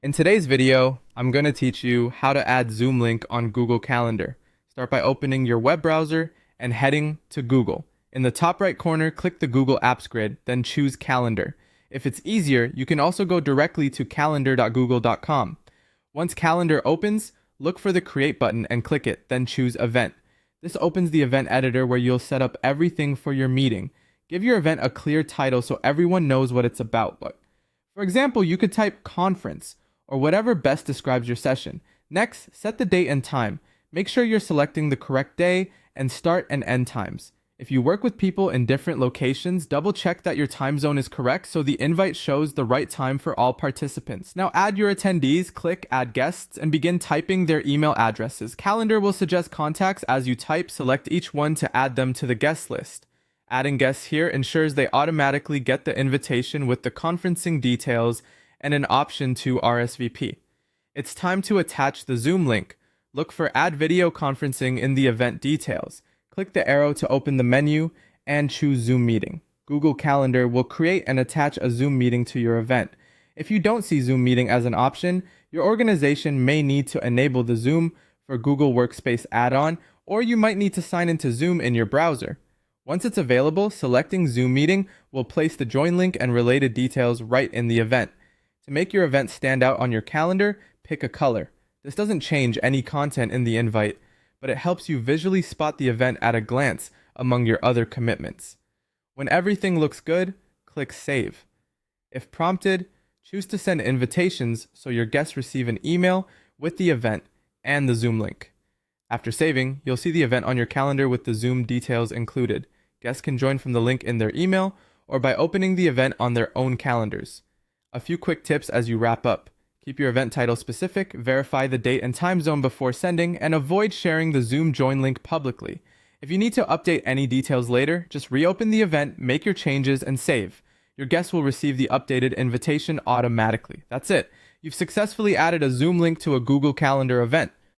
In today's video, I'm going to teach you how to add Zoom link on Google Calendar. Start by opening your web browser and heading to Google. In the top right corner, click the Google Apps grid, then choose Calendar. If it's easier, you can also go directly to calendar.google.com. Once Calendar opens, look for the Create button and click it, then choose Event. This opens the event editor where you'll set up everything for your meeting. Give your event a clear title so everyone knows what it's about. For example, you could type conference or whatever best describes your session. Next, set the date and time. Make sure you're selecting the correct day and start and end times. If you work with people in different locations, double check that your time zone is correct so the invite shows the right time for all participants. Now add your attendees, click Add Guests, and begin typing their email addresses. Calendar will suggest contacts as you type. Select each one to add them to the guest list. Adding guests here ensures they automatically get the invitation with the conferencing details and an option to RSVP. It's time to attach the Zoom link. Look for Add Video Conferencing in the event details. Click the arrow to open the menu and choose Zoom Meeting. Google Calendar will create and attach a Zoom meeting to your event. If you don't see Zoom Meeting as an option, your organization may need to enable the Zoom for Google Workspace add-on, or you might need to sign into Zoom in your browser. Once it's available, selecting Zoom Meeting will place the join link and related details right in the event. To make your event stand out on your calendar, pick a color. This doesn't change any content in the invite, but it helps you visually spot the event at a glance among your other commitments. When everything looks good, click Save. If prompted, choose to send invitations so your guests receive an email with the event and the Zoom link. After saving, you'll see the event on your calendar with the Zoom details included. Guests can join from the link in their email or by opening the event on their own calendars. A few quick tips as you wrap up. Keep your event title specific, verify the date and time zone before sending, and avoid sharing the Zoom join link publicly. If you need to update any details later, just reopen the event, make your changes, and save. Your guests will receive the updated invitation automatically. That's it. You've successfully added a Zoom link to a Google Calendar event.